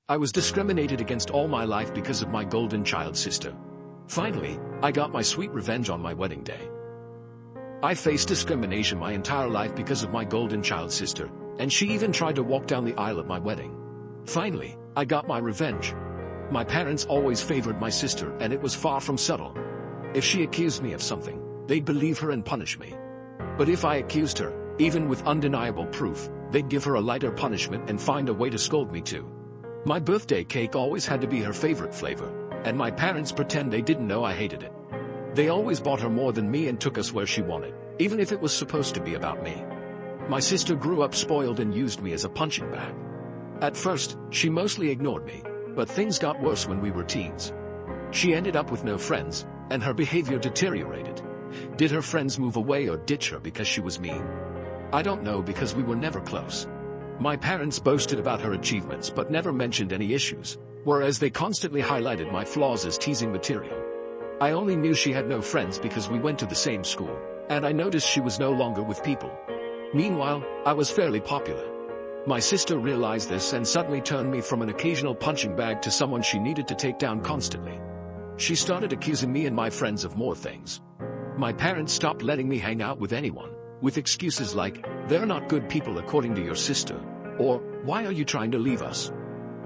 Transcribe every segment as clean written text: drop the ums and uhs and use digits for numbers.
I was discriminated against all my life because of my golden child sister. Finally, I got my sweet revenge on my wedding day. I faced discrimination my entire life because of my golden child sister, and she even tried to walk down the aisle at my wedding. Finally, I got my revenge. My parents always favored my sister, and it was far from subtle. If she accused me of something, they'd believe her and punish me. But if I accused her, even with undeniable proof, they'd give her a lighter punishment and find a way to scold me too. My birthday cake always had to be her favorite flavor, and my parents pretend they didn't know I hated it. They always bought her more than me and took us where she wanted, even if it was supposed to be about me. My sister grew up spoiled and used me as a punching bag. At first, she mostly ignored me, but things got worse when we were teens. She ended up with no friends, and her behavior deteriorated. Did her friends move away or ditch her because she was mean? I don't know, because we were never close. My parents boasted about her achievements but never mentioned any issues, whereas they constantly highlighted my flaws as teasing material. I only knew she had no friends because we went to the same school, and I noticed she was no longer with people. Meanwhile, I was fairly popular. My sister realized this and suddenly turned me from an occasional punching bag to someone she needed to take down constantly. She started accusing me and my friends of more things. My parents stopped letting me hang out with anyone, with excuses like, "They're not good people according to your sister," or, "Why are you trying to leave us?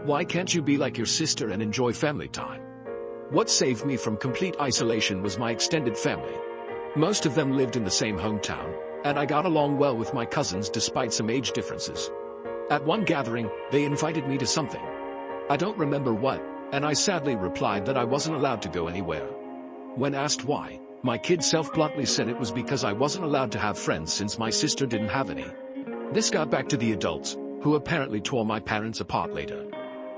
Why can't you be like your sister and enjoy family time?" What saved me from complete isolation was my extended family. Most of them lived in the same hometown, and I got along well with my cousins despite some age differences. At one gathering, they invited me to something. I don't remember what, and I sadly replied that I wasn't allowed to go anywhere. When asked why, my kid self-bluntly said it was because I wasn't allowed to have friends since my sister didn't have any. This got back to the adults, who apparently tore my parents apart later.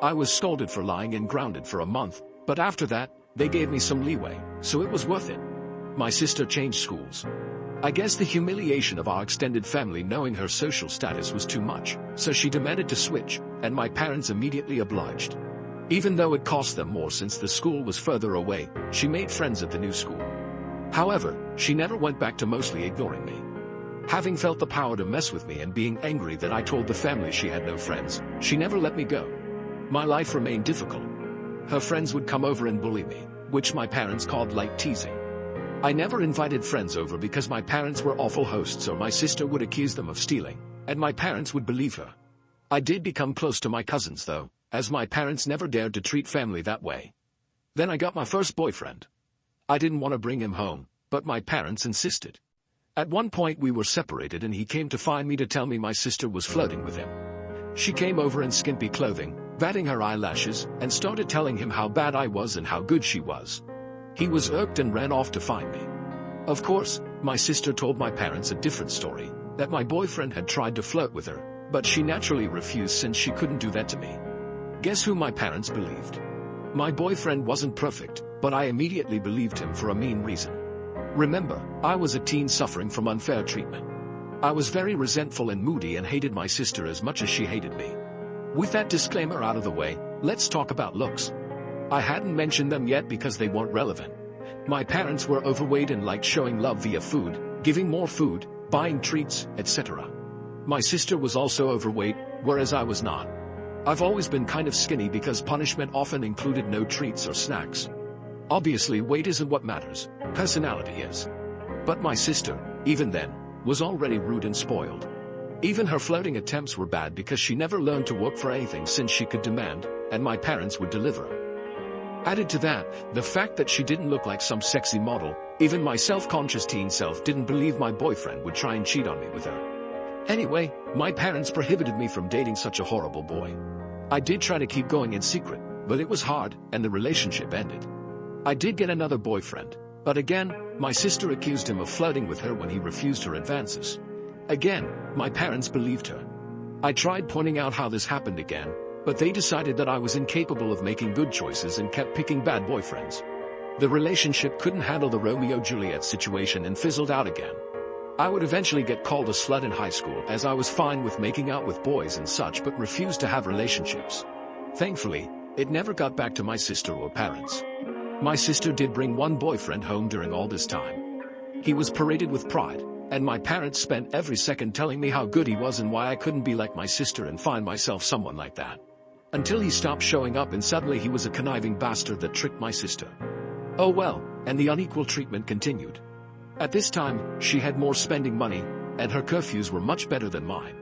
I was scolded for lying and grounded for a month, but after that, they gave me some leeway, so it was worth it. My sister changed schools. I guess the humiliation of our extended family knowing her social status was too much, so she demanded to switch, and my parents immediately obliged. Even though it cost them more since the school was further away, she made friends at the new school. However, she never went back to mostly ignoring me. Having felt the power to mess with me and being angry that I told the family she had no friends, she never let me go. My life remained difficult. Her friends would come over and bully me, which my parents called light teasing. I never invited friends over because my parents were awful hosts, or my sister would accuse them of stealing, and my parents would believe her. I did become close to my cousins though, as my parents never dared to treat family that way. Then I got my first boyfriend. I didn't want to bring him home, but my parents insisted. At one point we were separated and he came to find me to tell me my sister was flirting with him. She came over in skimpy clothing, batting her eyelashes, and started telling him how bad I was and how good she was. He was irked and ran off to find me. Of course, my sister told my parents a different story, that my boyfriend had tried to flirt with her, but she naturally refused since she couldn't do that to me. Guess who my parents believed? My boyfriend wasn't perfect, but I immediately believed him for a mean reason. Remember, I was a teen suffering from unfair treatment. I was very resentful and moody and hated my sister as much as she hated me. With that disclaimer out of the way, let's talk about looks. I hadn't mentioned them yet because they weren't relevant. My parents were overweight and liked showing love via food, giving more food, buying treats, etc. My sister was also overweight, whereas I was not. I've always been kind of skinny because punishment often included no treats or snacks. Obviously, weight isn't what matters, personality is. But my sister, even then, was already rude and spoiled. Even her flirting attempts were bad because she never learned to work for anything since she could demand, and my parents would deliver. Added to that, the fact that she didn't look like some sexy model, even my self-conscious teen self didn't believe my boyfriend would try and cheat on me with her. Anyway, my parents prohibited me from dating such a horrible boy. I did try to keep going in secret, but it was hard, and the relationship ended. I did get another boyfriend, but again, my sister accused him of flirting with her when he refused her advances. Again, my parents believed her. I tried pointing out how this happened again, but they decided that I was incapable of making good choices and kept picking bad boyfriends. The relationship couldn't handle the Romeo-Juliet situation and fizzled out again. I would eventually get called a slut in high school as I was fine with making out with boys and such but refused to have relationships. Thankfully, it never got back to my sister or parents. My sister did bring one boyfriend home during all this time. He was paraded with pride, and my parents spent every second telling me how good he was and why I couldn't be like my sister and find myself someone like that. Until he stopped showing up and suddenly he was a conniving bastard that tricked my sister. Oh well, and the unequal treatment continued. At this time, she had more spending money, and her curfews were much better than mine.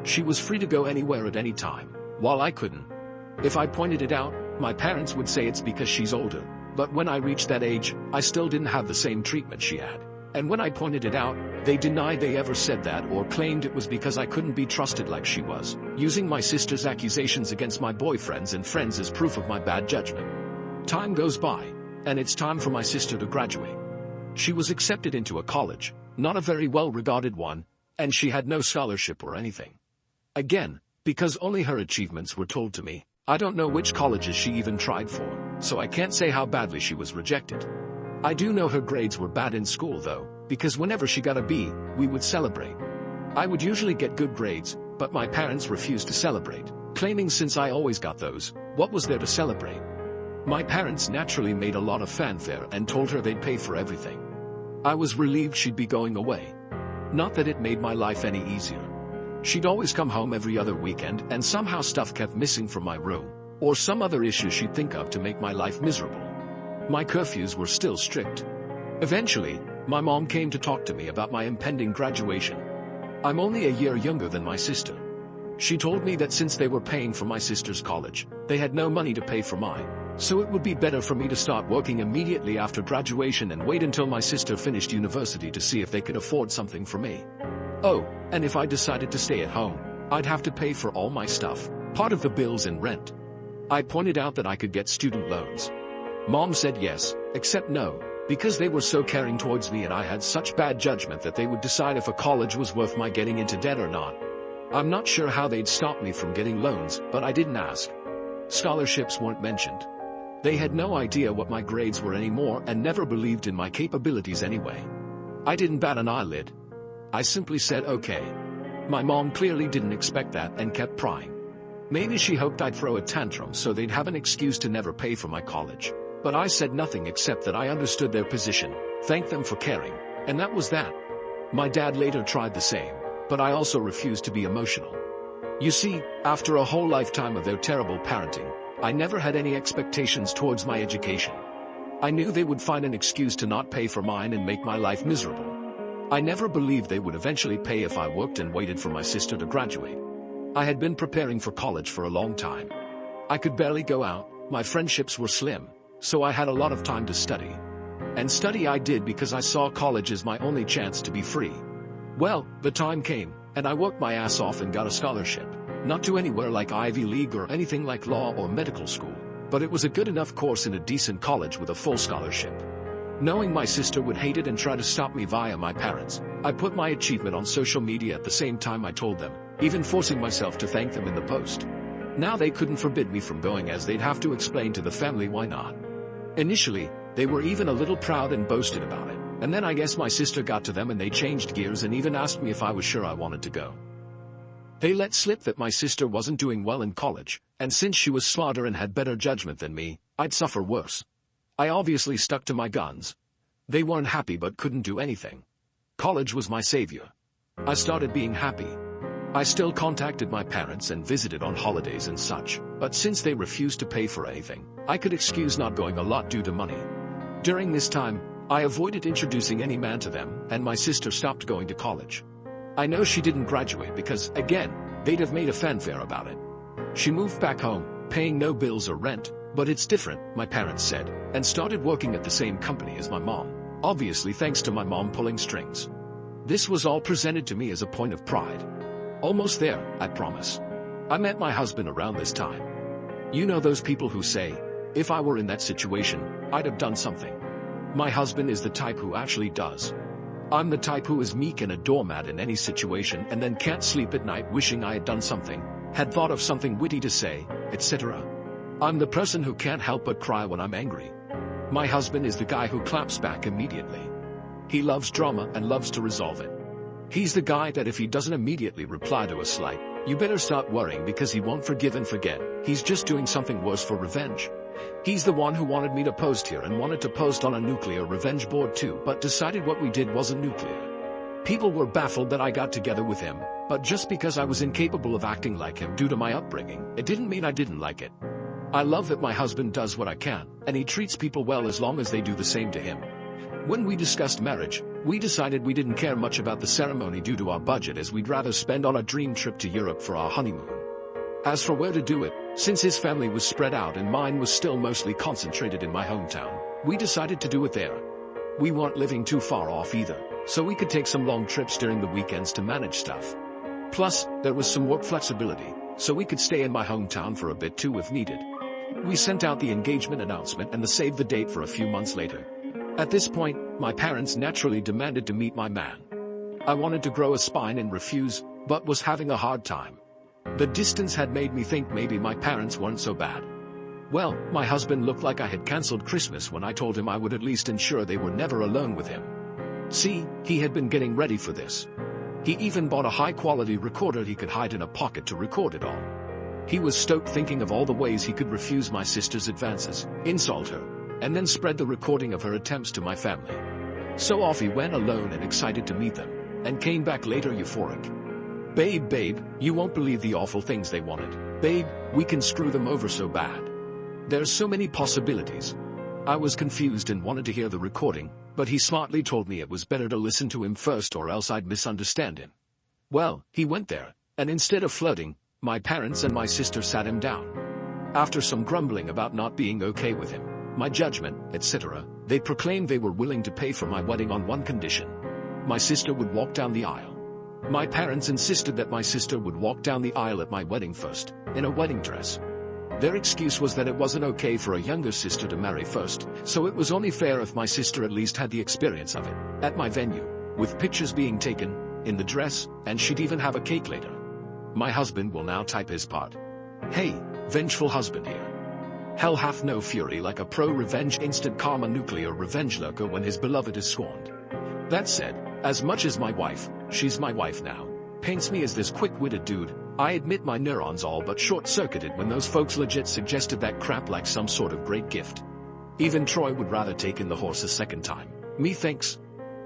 She was free to go anywhere at any time, while I couldn't. If I pointed it out, my parents would say it's because she's older, but when I reached that age, I still didn't have the same treatment she had. And when I pointed it out, they denied they ever said that or claimed it was because I couldn't be trusted like she was, using my sister's accusations against my boyfriends and friends as proof of my bad judgment. Time goes by, and it's time for my sister to graduate. She was accepted into a college, not a very well-regarded one, and she had no scholarship or anything. Again, because only her achievements were told to me, I don't know which colleges she even tried for, so I can't say how badly she was rejected. I do know her grades were bad in school though, because whenever she got a B, we would celebrate. I would usually get good grades, but my parents refused to celebrate, claiming since I always got those, what was there to celebrate? My parents naturally made a lot of fanfare and told her they'd pay for everything. I was relieved she'd be going away. Not that it made my life any easier. She'd always come home every other weekend and somehow stuff kept missing from my room, or some other issue she'd think of to make my life miserable. My curfews were still strict. Eventually, my mom came to talk to me about my impending graduation. I'm only a year younger than my sister. She told me that since they were paying for my sister's college, they had no money to pay for mine, so it would be better for me to start working immediately after graduation and wait until my sister finished university to see if they could afford something for me. Oh, and if I decided to stay at home, I'd have to pay for all my stuff, part of the bills and rent. I pointed out that I could get student loans. Mom said yes, except no, because they were so caring towards me and I had such bad judgment that they would decide if a college was worth my getting into debt or not. I'm not sure how they'd stop me from getting loans, but I didn't ask. Scholarships weren't mentioned. They had no idea what my grades were anymore and never believed in my capabilities anyway. I didn't bat an eyelid. I simply said okay. My mom clearly didn't expect that and kept prying. Maybe she hoped I'd throw a tantrum so they'd have an excuse to never pay for my college. But I said nothing except that I understood their position, thanked them for caring, and that was that. My dad later tried the same, but I also refused to be emotional. You see, after a whole lifetime of their terrible parenting, I never had any expectations towards my education. I knew they would find an excuse to not pay for mine and make my life miserable. I never believed they would eventually pay if I worked and waited for my sister to graduate. I had been preparing for college for a long time. I could barely go out, my friendships were slim, so I had a lot of time to study. And study I did because I saw college as my only chance to be free. Well, the time came, and I worked my ass off and got a scholarship. Not to anywhere like Ivy League or anything like law or medical school, but it was a good enough course in a decent college with a full scholarship. Knowing my sister would hate it and try to stop me via my parents, I put my achievement on social media at the same time I told them, even forcing myself to thank them in the post. Now they couldn't forbid me from going as they'd have to explain to the family why not. Initially, they were even a little proud and boasted about it, and then I guess my sister got to them and they changed gears and even asked me if I was sure I wanted to go. They let slip that my sister wasn't doing well in college, and since she was smarter and had better judgment than me, I'd suffer worse. I obviously stuck to my guns. They weren't happy but couldn't do anything. College was my savior. I started being happy. I still contacted my parents and visited on holidays and such, but since they refused to pay for anything, I could excuse not going a lot due to money. During this time, I avoided introducing any man to them, and my sister stopped going to college. I know she didn't graduate because, again, they'd have made a fanfare about it. She moved back home, paying no bills or rent, but it's different, my parents said, and started working at the same company as my mom, obviously thanks to my mom pulling strings. This was all presented to me as a point of pride. Almost there, I promise. I met my husband around this time. You know those people who say, if I were in that situation, I'd have done something. My husband is the type who actually does. I'm the type who is meek and a doormat in any situation and then can't sleep at night wishing I had done something, had thought of something witty to say, etc. I'm the person who can't help but cry when I'm angry. My husband is the guy who claps back immediately. He loves drama and loves to resolve it. He's the guy that if he doesn't immediately reply to a slight, you better start worrying because he won't forgive and forget, he's just doing something worse for revenge. He's the one who wanted me to post here and wanted to post on a nuclear revenge board too, but decided what we did wasn't nuclear. People were baffled that I got together with him, But just because I was incapable of acting like him due to my upbringing, it didn't mean I didn't like it. I love that my husband does what I can, and he treats people well as long as they do the same to him. When we discussed marriage, we decided we didn't care much about the ceremony due to our budget, as we'd rather spend on a dream trip to Europe for our honeymoon. As for where to do it, since his family was spread out and mine was still mostly concentrated in my hometown, we decided to do it there. We weren't living too far off either, so we could take some long trips during the weekends to manage stuff. Plus, there was some work flexibility, so we could stay in my hometown for a bit too if needed. We sent out the engagement announcement and the save the date for a few months later. At this point, my parents naturally demanded to meet my man. I wanted to grow a spine and refuse, but was having a hard time. The distance had made me think maybe my parents weren't so bad. Well, my husband looked like I had cancelled Christmas when I told him I would at least ensure they were never alone with him. See, he had been getting ready for this. He even bought a high-quality recorder he could hide in a pocket to record it all. He was stoked, thinking of all the ways he could refuse my sister's advances, insult her, and then spread the recording of her attempts to my family. So off he went alone and excited to meet them, and came back later euphoric. Babe, you won't believe the awful things they wanted. Babe, we can screw them over so bad. There's so many possibilities. I was confused and wanted to hear the recording, but he smartly told me it was better to listen to him first or else I'd misunderstand him. Well, he went there, and instead of flirting, my parents and my sister sat him down. After some grumbling about not being okay with him, my judgment, etc., they proclaimed they were willing to pay for my wedding on one condition. My sister would walk down the aisle. My parents insisted that my sister would walk down the aisle at my wedding first, in a wedding dress. Their excuse was that it wasn't okay for a younger sister to marry first, so it was only fair if my sister at least had the experience of it, at my venue, with pictures being taken, in the dress, and she'd even have a cake later. My husband will now type his part. Hey, vengeful husband here. Hell hath no fury like a pro-revenge instant karma nuclear revenge lurker when his beloved is scorned. That said, as much as my wife, she's my wife now, paints me as this quick-witted dude, I admit my neurons all but short-circuited when those folks legit suggested that crap like some sort of great gift. Even Troy would rather take in the horse a second time. Me thinks.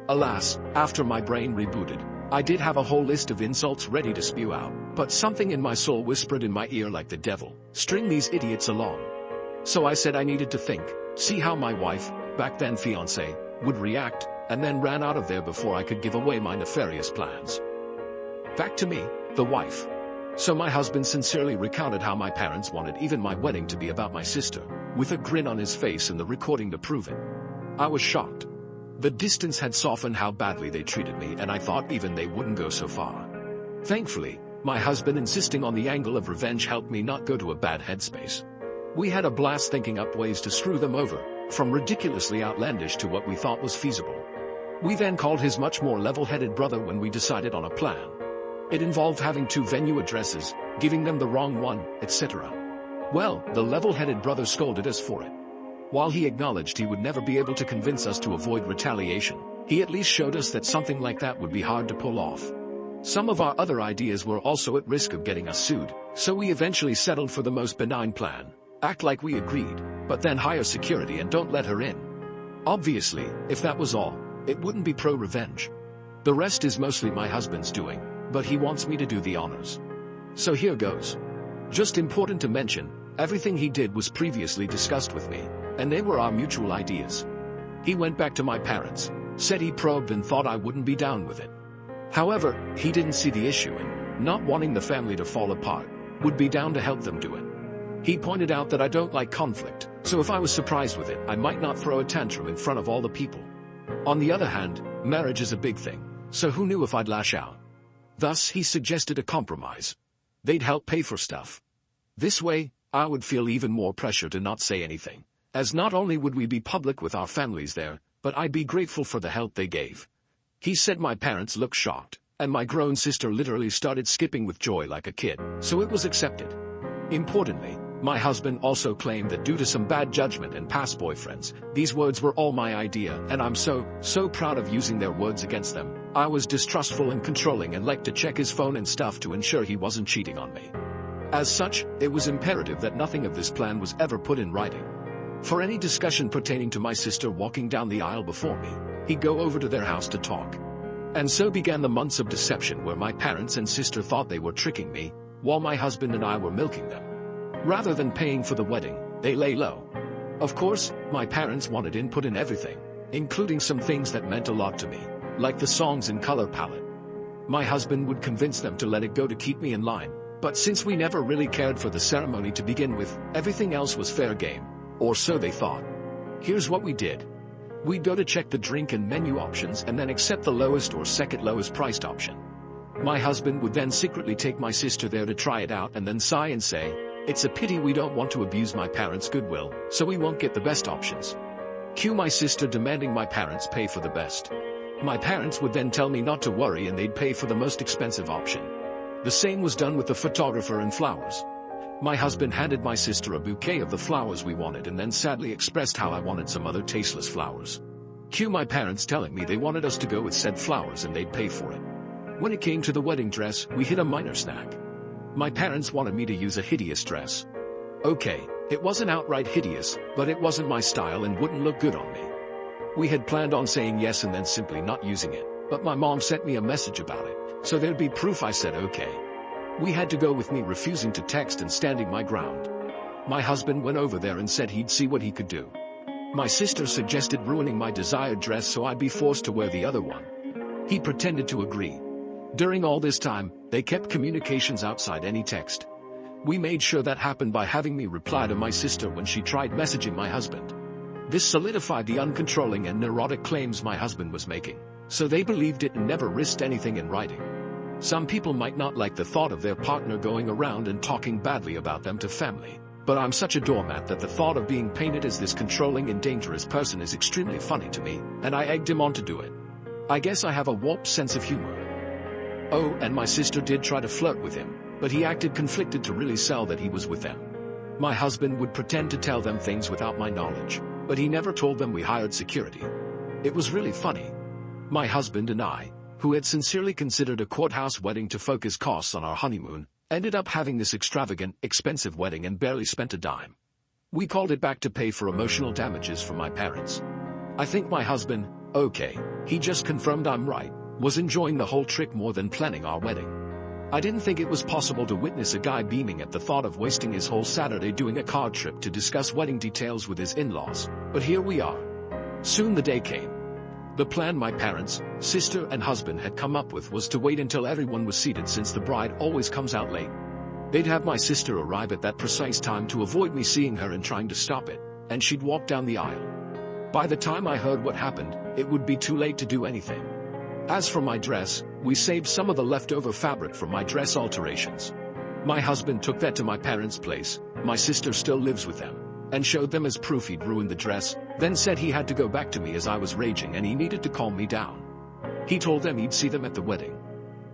Alas, after my brain rebooted, I did have a whole list of insults ready to spew out, but something in my soul whispered in my ear like the devil, string these idiots along. So I said I needed to think, see how my wife, back then fiancée, would react, and then ran out of there before I could give away my nefarious plans. Back to me, the wife. So my husband sincerely recounted how my parents wanted even my wedding to be about my sister, with a grin on his face and the recording to prove it. I was shocked. The distance had softened how badly they treated me, and I thought even they wouldn't go so far. Thankfully, my husband insisting on the angle of revenge helped me not go to a bad headspace. We had a blast thinking up ways to screw them over, from ridiculously outlandish to what we thought was feasible. We then called his much more level-headed brother when we decided on a plan. It involved having 2 venue addresses, giving them the wrong one, etc. Well, the level-headed brother scolded us for it. While he acknowledged he would never be able to convince us to avoid retaliation, he at least showed us that something like that would be hard to pull off. Some of our other ideas were also at risk of getting us sued, so we eventually settled for the most benign plan. Act like we agreed, but then hire security and don't let her in. Obviously, if that was all, it wouldn't be pro-revenge. The rest is mostly my husband's doing, but he wants me to do the honors. So here goes. Just important to mention, everything he did was previously discussed with me, and they were our mutual ideas. He went back to my parents, said he probed and thought I wouldn't be down with it. However, he didn't see the issue and, not wanting the family to fall apart, would be down to help them do it. He pointed out that I don't like conflict, so if I was surprised with it, I might not throw a tantrum in front of all the people. On the other hand, marriage is a big thing, so who knew if I'd lash out? Thus, he suggested a compromise. They'd help pay for stuff. This way, I would feel even more pressure to not say anything, as not only would we be public with our families there, but I'd be grateful for the help they gave. He said my parents looked shocked, and my grown sister literally started skipping with joy like a kid, so it was accepted. Importantly, my husband also claimed that due to some bad judgment and past boyfriends, these words were all my idea, and I'm so proud of using their words against them. I was distrustful and controlling and liked to check his phone and stuff to ensure he wasn't cheating on me. As such, it was imperative that nothing of this plan was ever put in writing. For any discussion pertaining to my sister walking down the aisle before me, he'd go over to their house to talk. And so began the months of deception where my parents and sister thought they were tricking me, while my husband and I were milking them. Rather than paying for the wedding, they lay low. Of course, my parents wanted input in everything, including some things that meant a lot to me, like the songs and color palette. My husband would convince them to let it go to keep me in line, but since we never really cared for the ceremony to begin with, everything else was fair game, or so they thought. Here's what we did. We'd go to check the drink and menu options and then accept the lowest or second lowest priced option. My husband would then secretly take my sister there to try it out and then sigh and say, "It's a pity we don't want to abuse my parents' goodwill, so we won't get the best options." Cue my sister demanding my parents pay for the best. My parents would then tell me not to worry and they'd pay for the most expensive option. The same was done with the photographer and flowers. My husband handed my sister a bouquet of the flowers we wanted and then sadly expressed how I wanted some other tasteless flowers. Cue my parents telling me they wanted us to go with said flowers and they'd pay for it. When it came to the wedding dress, we hit a minor snag. My parents wanted me to use a hideous dress. Okay, it wasn't outright hideous, but it wasn't my style and wouldn't look good on me. We had planned on saying yes and then simply not using it, but my mom sent me a message about it, so there'd be proof I said okay. We had to go with me refusing to text and standing my ground. My husband went over there and said he'd see what he could do. My sister suggested ruining my desired dress so I'd be forced to wear the other one. He pretended to agree. During all this time, they kept communications outside any text. We made sure that happened by having me reply to my sister when she tried messaging my husband. This solidified the uncontrolling and neurotic claims my husband was making, so they believed it and never risked anything in writing. Some people might not like the thought of their partner going around and talking badly about them to family, but I'm such a doormat that the thought of being painted as this controlling and dangerous person is extremely funny to me, and I egged him on to do it. I guess I have a warped sense of humor. Oh, and my sister did try to flirt with him, but he acted conflicted to really sell that he was with them. My husband would pretend to tell them things without my knowledge, but he never told them we hired security. It was really funny. My husband and I, who had sincerely considered a courthouse wedding to focus costs on our honeymoon, ended up having this extravagant, expensive wedding and barely spent a dime. We called it back to pay for emotional damages from my parents. I think my husband, okay, he just confirmed I'm right, was enjoying the whole trick more than planning our wedding. I didn't think it was possible to witness a guy beaming at the thought of wasting his whole Saturday doing a car trip to discuss wedding details with his in-laws, but here we are. Soon the day came. The plan my parents, sister and husband had come up with was to wait until everyone was seated since the bride always comes out late. They'd have my sister arrive at that precise time to avoid me seeing her and trying to stop it, and she'd walk down the aisle. By the time I heard what happened, it would be too late to do anything. As for my dress, we saved some of the leftover fabric from my dress alterations. My husband took that to my parents' place, my sister still lives with them, and showed them as proof he'd ruined the dress, then said he had to go back to me as I was raging and he needed to calm me down. He told them he'd see them at the wedding.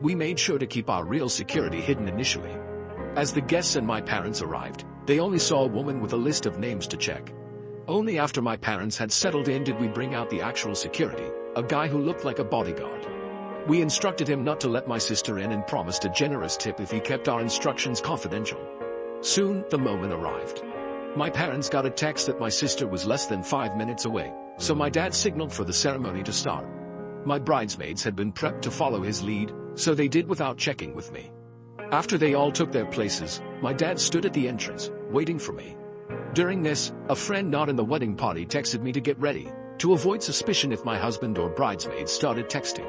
We made sure to keep our real security hidden initially. As the guests and my parents arrived, they only saw a woman with a list of names to check. Only after my parents had settled in did we bring out the actual security, a guy who looked like a bodyguard. We instructed him not to let my sister in and promised a generous tip if he kept our instructions confidential. Soon, the moment arrived. My parents got a text that my sister was less than 5 minutes away, so my dad signaled for the ceremony to start. My bridesmaids had been prepped to follow his lead, so they did without checking with me. After they all took their places, my dad stood at the entrance, waiting for me. During this, a friend not in the wedding party texted me to get ready, to avoid suspicion if my husband or bridesmaids started texting.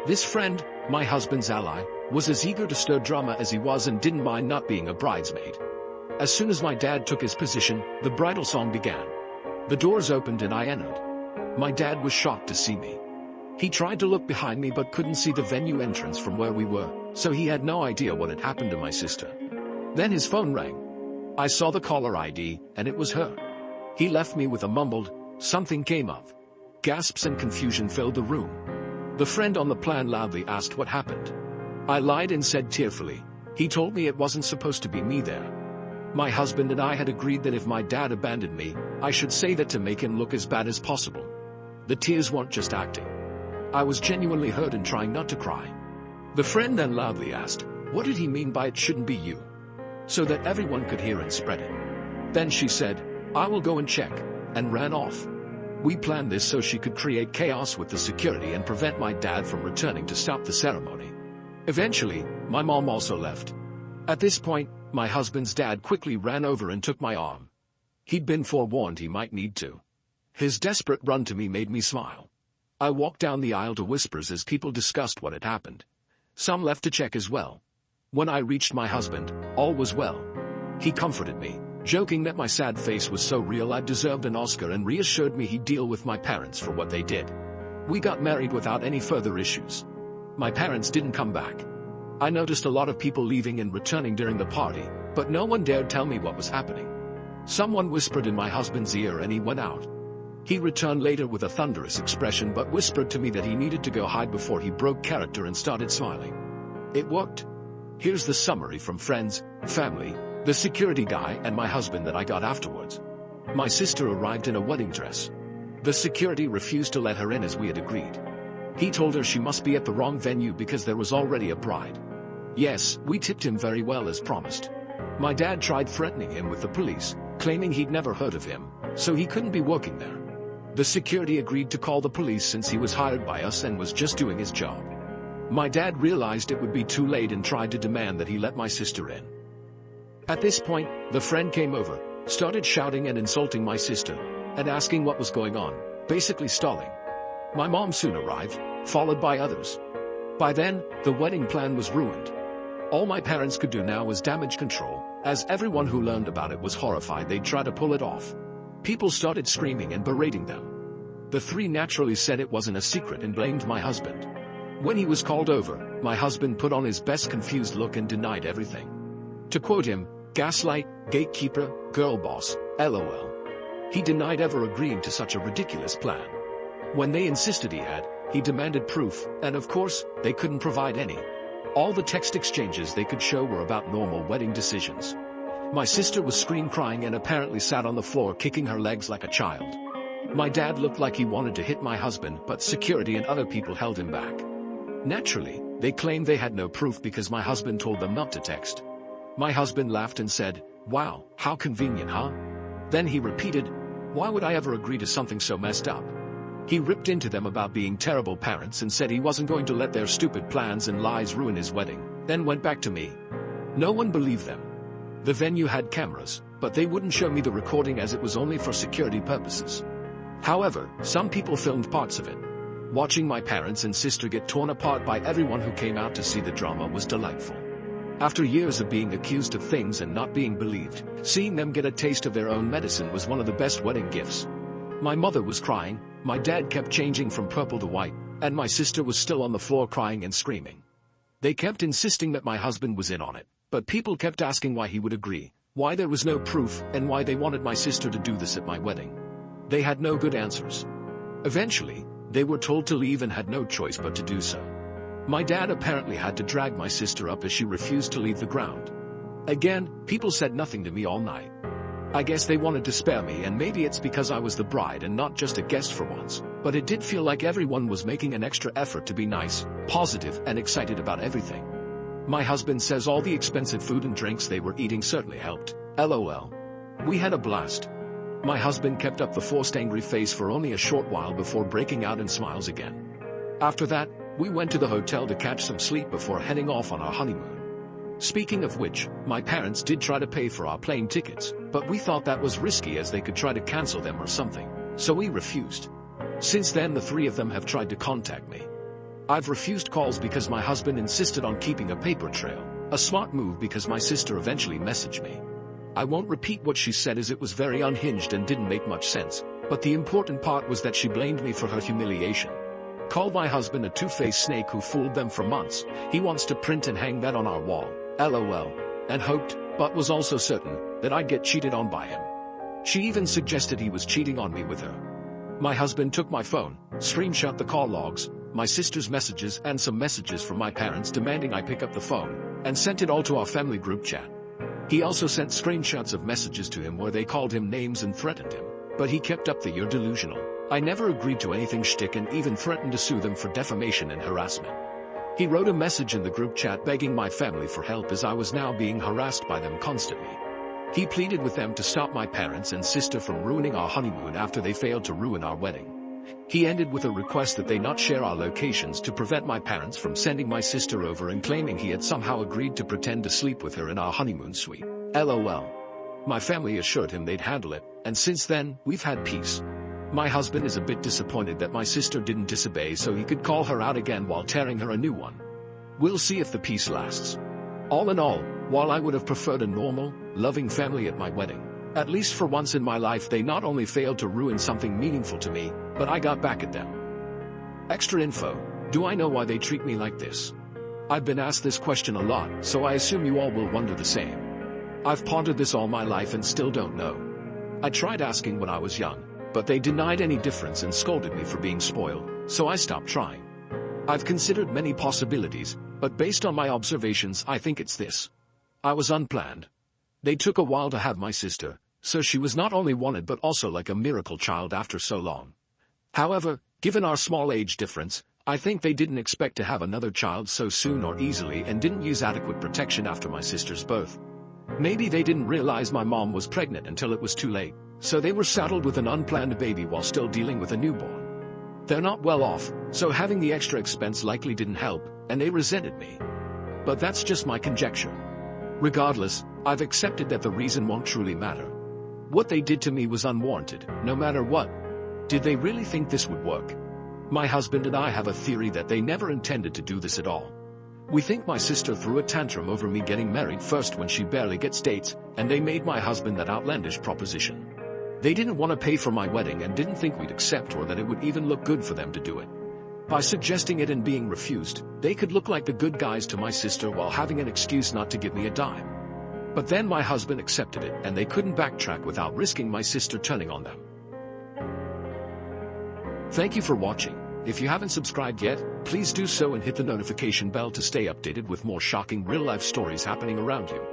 This friend, my husband's ally, was as eager to stir drama as he was and didn't mind not being a bridesmaid. As soon as my dad took his position, the bridal song began. The doors opened and I entered. My dad was shocked to see me. He tried to look behind me but couldn't see the venue entrance from where we were, so he had no idea what had happened to my sister. Then his phone rang. I saw the caller ID, and it was her. He left me with a mumbled, "Something came up." Gasps and confusion filled the room. The friend on the plan loudly asked what happened. I lied and said tearfully, "He told me it wasn't supposed to be me there." My husband and I had agreed that if my dad abandoned me, I should say that to make him look as bad as possible. The tears weren't just acting. I was genuinely hurt and trying not to cry. The friend then loudly asked, "What did he mean by it shouldn't be you?" so that everyone could hear and spread it. Then she said, "I will go and check," and ran off. We planned this so she could create chaos with the security and prevent my dad from returning to stop the ceremony. Eventually, my mom also left. At this point, my husband's dad quickly ran over and took my arm. He'd been forewarned he might need to. His desperate run to me made me smile. I walked down the aisle to whispers as people discussed what had happened. Some left to check as well. When I reached my husband, all was well. He comforted me, joking that my sad face was so real I deserved an Oscar, and reassured me he'd deal with my parents for what they did. We got married without any further issues. My parents didn't come back. I noticed a lot of people leaving and returning during the party, but no one dared tell me what was happening. Someone whispered in my husband's ear and he went out. He returned later with a thunderous expression but whispered to me that he needed to go hide before he broke character and started smiling. It worked. Here's the summary from friends, family, the security guy and my husband that I got afterwards. My sister arrived in a wedding dress. The security refused to let her in as we had agreed. He told her she must be at the wrong venue because there was already a bride. Yes, we tipped him very well as promised. My dad tried threatening him with the police, claiming he'd never heard of him, so he couldn't be working there. The security agreed to call the police since he was hired by us and was just doing his job. My dad realized it would be too late and tried to demand that he let my sister in. At this point, the friend came over, started shouting and insulting my sister, and asking what was going on, basically stalling. My mom soon arrived, followed by others. By then, the wedding plan was ruined. All my parents could do now was damage control, as everyone who learned about it was horrified they'd try to pull it off. People started screaming and berating them. The three naturally said it wasn't a secret and blamed my husband. When he was called over, my husband put on his best confused look and denied everything. To quote him, "Gaslight, gatekeeper, girl boss, LOL." He denied ever agreeing to such a ridiculous plan. When they insisted he demanded proof, and of course, they couldn't provide any. All the text exchanges they could show were about normal wedding decisions. My sister was scream-crying and apparently sat on the floor kicking her legs like a child. My dad looked like he wanted to hit my husband, but security and other people held him back. Naturally, they claimed they had no proof because my husband told them not to text. My husband laughed and said, "Wow, how convenient, huh?" Then he repeated, "Why would I ever agree to something so messed up?" He ripped into them about being terrible parents and said he wasn't going to let their stupid plans and lies ruin his wedding, then went back to me. No one believed them. The venue had cameras, but they wouldn't show me the recording as it was only for security purposes. However, some people filmed parts of it. Watching my parents and sister get torn apart by everyone who came out to see the drama was delightful. After years of being accused of things and not being believed, seeing them get a taste of their own medicine was one of the best wedding gifts. My mother was crying, my dad kept changing from purple to white, and my sister was still on the floor crying and screaming. They kept insisting that my husband was in on it, but people kept asking why he would agree, why there was no proof, and why they wanted my sister to do this at my wedding. They had no good answers. Eventually, they were told to leave and had no choice but to do so. My dad apparently had to drag my sister up as she refused to leave the ground. Again, people said nothing to me all night. I guess they wanted to spare me, and maybe it's because I was the bride and not just a guest for once, but it did feel like everyone was making an extra effort to be nice, positive, and excited about everything. My husband says all the expensive food and drinks they were eating certainly helped. LOL. We had a blast. My husband kept up the forced angry face for only a short while before breaking out in smiles again. After that, we went to the hotel to catch some sleep before heading off on our honeymoon. Speaking of which, my parents did try to pay for our plane tickets, but we thought that was risky as they could try to cancel them or something, so we refused. Since then, the three of them have tried to contact me. I've refused calls because my husband insisted on keeping a paper trail, a smart move because my sister eventually messaged me. I won't repeat what she said as it was very unhinged and didn't make much sense, but the important part was that she blamed me for her humiliation. Called my husband a two-faced snake who fooled them for months. He wants to print and hang that on our wall, LOL, and hoped, but was also certain, that I'd get cheated on by him. She even suggested he was cheating on me with her. My husband took my phone, screenshot the call logs, my sister's messages and some messages from my parents demanding I pick up the phone, and sent it all to our family group chat. He also sent screenshots of messages to him where they called him names and threatened him, but he kept up the "you're delusional, I never agreed to anything" shtick and even threatened to sue them for defamation and harassment. He wrote a message in the group chat begging my family for help as I was now being harassed by them constantly. He pleaded with them to stop my parents and sister from ruining our honeymoon after they failed to ruin our wedding. He ended with a request that they not share our locations to prevent my parents from sending my sister over and claiming he had somehow agreed to pretend to sleep with her in our honeymoon suite. LOL. My family assured him they'd handle it, and since then, we've had peace. My husband is a bit disappointed that my sister didn't disobey so he could call her out again while tearing her a new one. We'll see if the peace lasts. All in all, while I would have preferred a normal, loving family at my wedding, at least for once in my life they not only failed to ruin something meaningful to me, but I got back at them. Extra info: do I know why they treat me like this? I've been asked this question a lot, so I assume you all will wonder the same. I've pondered this all my life and still don't know. I tried asking when I was young, but they denied any difference and scolded me for being spoiled, so I stopped trying. I've considered many possibilities, but based on my observations I think it's this. I was unplanned. They took a while to have my sister, so she was not only wanted but also like a miracle child after so long. However, given our small age difference, I think they didn't expect to have another child so soon or easily and didn't use adequate protection after my sister's birth. Maybe they didn't realize my mom was pregnant until it was too late, so they were saddled with an unplanned baby while still dealing with a newborn. They're not well off, so having the extra expense likely didn't help, and they resented me. But that's just my conjecture. Regardless, I've accepted that the reason won't truly matter. What they did to me was unwarranted, no matter what. Did they really think this would work? My husband and I have a theory that they never intended to do this at all. We think my sister threw a tantrum over me getting married first when she barely gets dates, and they made my husband that outlandish proposition. They didn't want to pay for my wedding and didn't think we'd accept or that it would even look good for them to do it. By suggesting it and being refused, they could look like the good guys to my sister while having an excuse not to give me a dime. But then my husband accepted it and they couldn't backtrack without risking my sister turning on them. Thank you for watching. If you haven't subscribed yet, please do so and hit the notification bell to stay updated with more shocking real-life stories happening around you.